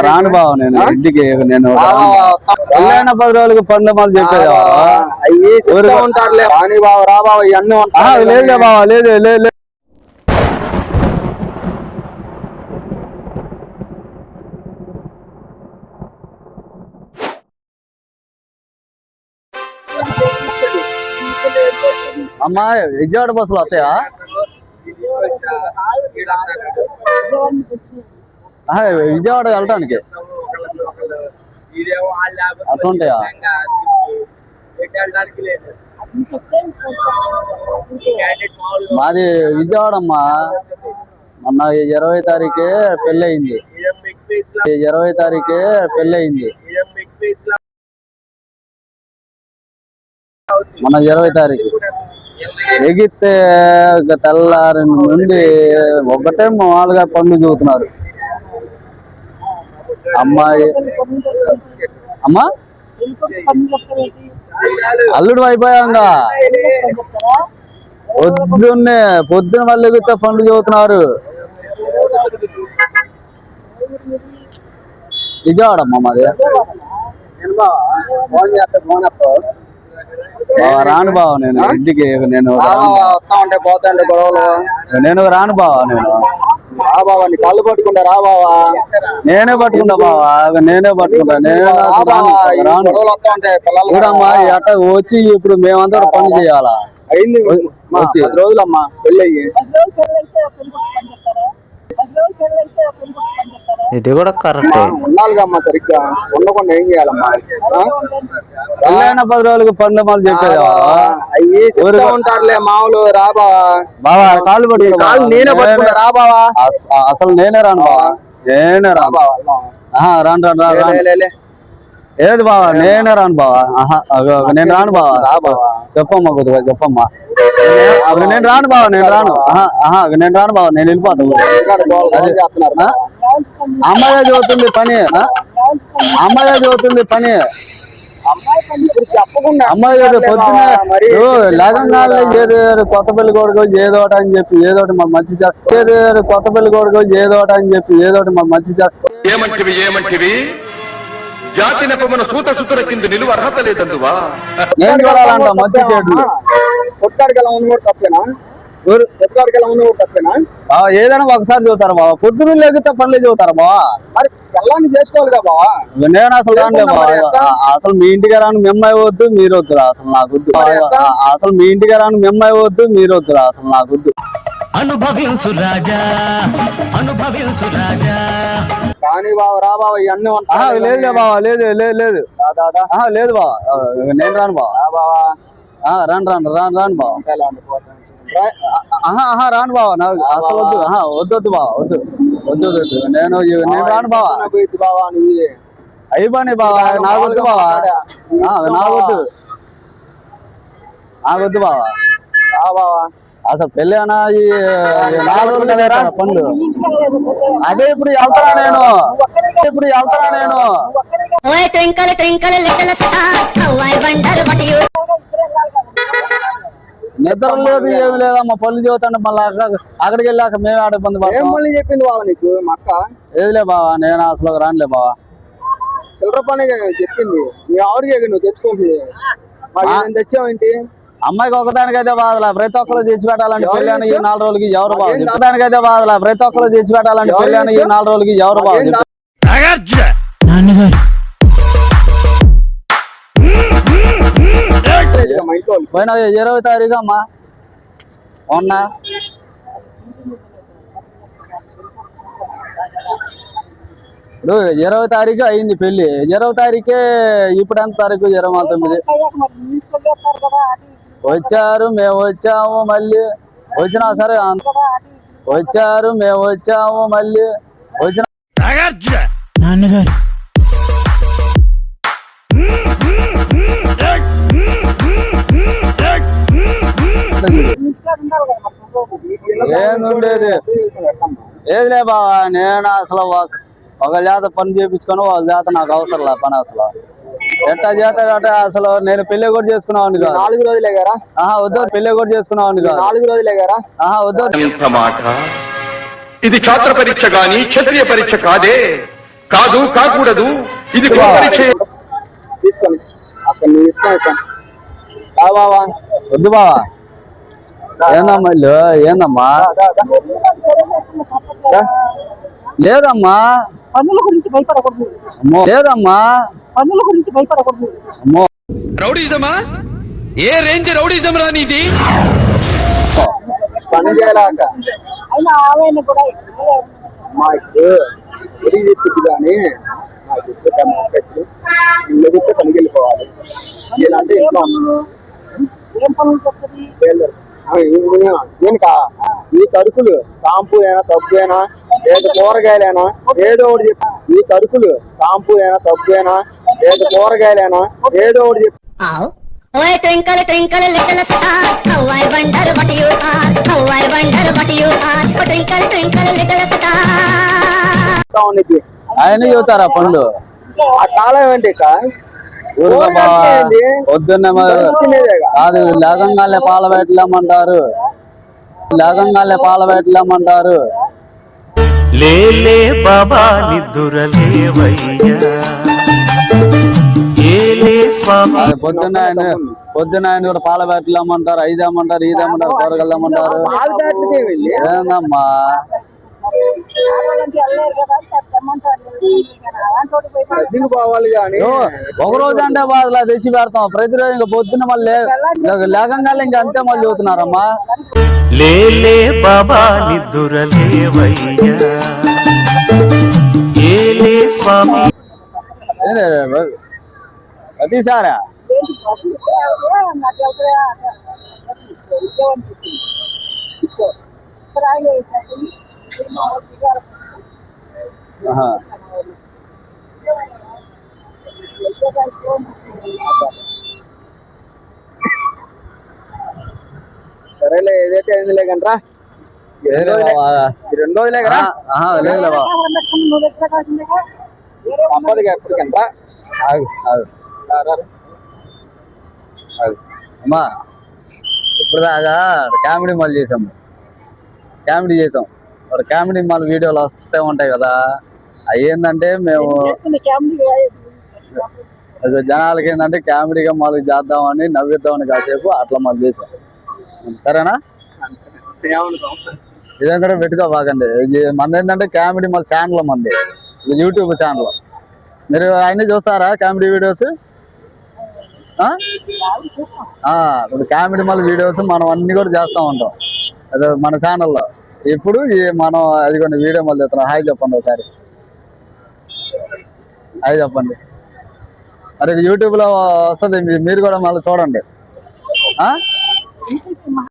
రాను బావ నేను ఇంటికి నేను 10 రోజులకి పండు మళ్ళీ చెప్పేది ఉంటారులే బావ రా బావ ఇవన్నీ లేదు బావ లేదు లేదు. అమ్మా విజయవాడ బస్సులు వస్తాయా? విజయవాడ వెళ్ళటానికి అట్లుంటాయా? మాది విజయవాడ అమ్మా. మొన్న 20వ తారీఖే పెళ్ళి అయింది. 20వ తారీఖే పెళ్ళి అయింది. మన 20వ తారీఖు ఎగిస్తే తెల్లారి నుండి ఒకటే మామూలుగా పనులు చూస్తున్నారు. అమ్మాయి అమ్మా అల్లుడు అయిపోయాంగా పొద్దున్న మళ్ళీ ఎగితే పనులు చూస్తున్నారు. విజయవాడ అమ్మ మాది. రాను బావ నేను ఇంటికి నేను ఉంటే పోతాండే గొడవలు నేను రాను బావ నేను రా బావా నీ కళ్ళు పట్టుకుంటా రా బావా నేనే పట్టుకుంటా బావా నేనే పట్టుకుంటా నేను చూడమ్మా అట్ట వచ్చి ఇప్పుడు మేమందరూ పనులు చేయాలా? అయింది 10 రోజులమ్మా పెళ్ళి అయ్యి. ఇది కూడా కరెక్ట్. ఉండాలిగమ్మా సరిగ్గా ఉండకుండా ఏం చేయాలమ్మా? 10 రోజులకి పండు మళ్ళీ చెప్పేది అయ్యి ఉంటారులే మామూలు. రా బావా బావా కాళ్ళు పట్టుకుంటా కాళ్ళు నేనే పట్టుకుంటా రా బావా. అసలు నేనే రాను బావా నేనే రాను రాను రాను ఏది బావా నేనే రాను బావా. నేను రాను బావా. చెప్పమ్మా కొద్దిగా చెప్పమ్మా. నేను రాను బావా నేను రాను. నేను రాను బావా నేను వెళ్ళిపోతాను. అమ్మాయి చదువుతుంది పని. అమ్మాయి చదువుతుంది పని. అమ్మాయి పొద్దున్న లేకంగానే కొత్త పెళ్లి కొడుకు ఏదోటి అని చెప్పి ఏదోటి మా మంచి కొత్త పెళ్లి కొడుకు ఏదోటి అని చెప్పి ఏదోటి మా మంచి ఏమంటివి జాతి నెపమున సూత సుతుల కింద నిలువ అర్హత లేదందువా? నేను చూడాలంట మంచి చెడు. కొట్టాడికి ఎలా ఉంది కూడా తప్పేనా? కొట్టాడికి ఎలా ఉంది కూడా తప్పేనా? ఏదైనా ఒకసారి చదువుతారా బావా? పొద్దున్న లేకపోతే పనులు చదువుతారా బావా? మరి పిల్లాన్ని చేసుకోవాలి కదా బావా. నేను అసలు రానులే బావా. అసలు మీ ఇంటికి రాను మిమ్మాయి వద్దు మీరు వద్దురా అసలు నాకు వద్దు. అసలు మీ ఇంటికి రాను మిమ్మాయి వద్దు మీరు వద్దురా అసలు నాకు వద్దు. అనుభవించు రాజా అనుభవించు రాజా. కానీ బావ రా బావ ఇవన్నీ లేదులే బావా లేదు లేదు లేదు లేదు బావా నేను రాను బావా. రాను రాను రాను రాను బావా. రాను బావా నాకు అసలు వద్దు. వద్దు బావా వద్దు వద్దు వద్దు నేను రాను బావా. అయిపోయి బావా నాకు వద్దు బావా నాకు వద్దు నాకు వద్దు బావా. అసలు పెళ్ళి అన్నా ఈ 4 రోజులు కదా పనులు. అదే ఇప్పుడు వెళ్తారా నేను నిద్ర లేదు ఏమి లేదమ్మా. పనులు చదువుతాంటే మళ్ళీ అక్కడికి వెళ్ళాక మేమే ఆడ ఇబ్బంది పడతాం. చెప్పింది బావ నీకు మా అక్క? ఏదిలే బావా నేను అసలు రానులే బావా. చిల్లర పని చెప్పింది మీ ఆవిడకి నువ్వు తెచ్చుకోండి. తెచ్చావేంటి? అమ్మాయికి ఒకదానికైతే బాధలా ప్రతి ఒక్కరు తెచ్చిపెట్టాలంటే పెళ్ళాను ఈ 4 రోజులకి ఎవరు బాధ? ఒకదానికైతే బాధలా ప్రతి ఒక్కరు తెచ్చిపెట్టాలంటే పెళ్ళాను ఈ 4 రోజులకి ఎవరు బాధ? పోయిన 20వ తారీఖు అమ్మా మొన్న. ఇప్పుడు 20వ తారీఖు అయింది పెళ్లి. 20వ తారీఖే ఇప్పుడు ఎంత తారీఖు? 29. వచ్చారు మేము వచ్చాము మళ్ళీ వచ్చినా సరే వచ్చారు మేము వచ్చాము మళ్ళీ వచ్చిన నాన్నగారు ఏందుండేది ఏదిలే బావా. నేను అసలు ఒక జాత పని చేయించుకొని వాళ్ళ జాత నాకు అవసరం లే పని. అసలు ఎట్టా చేస్తాడంటే అసలు నేను పెళ్లి కూడా చేసుకున్నాను కాదు. 4 రోజులే కదా? వద్దు పెళ్లి కూడా చేసుకున్నాను కాదు. 4 రోజులే కదా? వద్దు. ఇది ఛాత్ర పరీక్ష గాని క్షత్రియ పరీక్ష కాదే. కాదు కాకూడదు ఇది పరీక్ష. తీసుకొని అక్కడ నీ ఇష్టం ఇస్తాను బావా. వద్దు బావా. ఏందమ్మా ఇల్లు? ఏందమ్మా? లేదమ్మా. పన్నుల గురించి భయపడకూడదు. అమ్మో లేదమ్మా. పన్నుల గురించి భయపడకూడదు. అమ్మో రౌడీజమా? ఏ రేంజ్ రౌడీజం రా నీది? పని చేయాలక అయినా ఆమెను కూడా మాకు ఎడిగి చెప్తుంది కానీ నాకు ఇస్తే మార్కెట్లు ఇల్లు ఇస్తే పనికి వెళ్ళిపోవాలి. ఇలాంటి ఇంట్లో ఏం పనులు చెప్తుంది? ఏనుకా ఈ సరుకులు షాంపూ అయినా సబ్బు అయినా ఏదో కూరగాయలైనా ఏదో ఒకటి చెప్పు. ఈ సరుకులు షాంపూ అయినా సబ్బు అయినా ఏదో కూరగాయలైనా ఏదో ఒకటి చెప్పు. ఓయ్ twinkle twinkle little star how I wonder what you are how I wonder what you are twinkle twinkle little star నీకు ఆయన చెబుతారా పనులు? ఆ కాలం ఏంటి ఊరుగా బావా. పొద్దున్నే కాదు లేకంగానే పాల పెట్టలేమంటారు. లేకంగానే పాల పెట్టలేమంటారు. లేలే బాబా నిద్దురలేవయ్యా ఏలే స్వామి. పొద్దున్న ఆయన కూడా పాల పెట్టలేమంటారు. ఐదేమంటారు, ఇదేమంటారు, కూరగల్లేమంటారు. ఏందమ్మా? దిగు పోవాలి కానీ ఒక రోజు అంటే బాధలా తెచ్చి పెడతాం. ప్రతిరోజు ఇంకా పొద్దున్న మళ్ళీ లేకంగానే ఇంకా అంతే మళ్ళీ చదువుతున్నారమ్మా. లేలే బాబా నిద్దురలేవయ్యా ఏలే స్వామి. ప్రతిసారా సరేలే ఏదైతే అయిందిలే కంట్రా. 2 రోజులే కదా తప్పదుగా ఎప్పటికంట్రా. అమ్మా ఇప్పుడు దాకా కామెడీ మాల్ చేసాము. వాడు కామెడీ మాల్ వీడియోలు వస్తూ ఉంటాయి కదా. అవి ఏంటంటే మేము జనాలకి ఏంటంటే కామెడీగా మాల్ చేద్దామని నవ్విద్దామని కాసేపు అట్లా మాల్ చేసాం. సరేనా? ఇదంతా పెట్టుకో బాగండి. మంది ఏంటంటే కామెడీ మాల్ ఛానల్, మంది యూట్యూబ్ ఛానల్. మీరు అన్నీ చూస్తారా కామెడీ వీడియోస్? ఇప్పుడు కామెడీ మాల్ వీడియోస్ మనం అన్ని కూడా చేస్తూ ఉంటాం అదే మన ఛానల్లో. ఇప్పుడు మనం అది కొన్ని వీడియో మళ్ళీ చెప్తున్నాం. హాయ్ చెప్పండి ఒకసారి. హాయ్ చెప్పండి. మరి యూట్యూబ్లో వస్తుంది, మీరు కూడా మళ్ళీ చూడండి.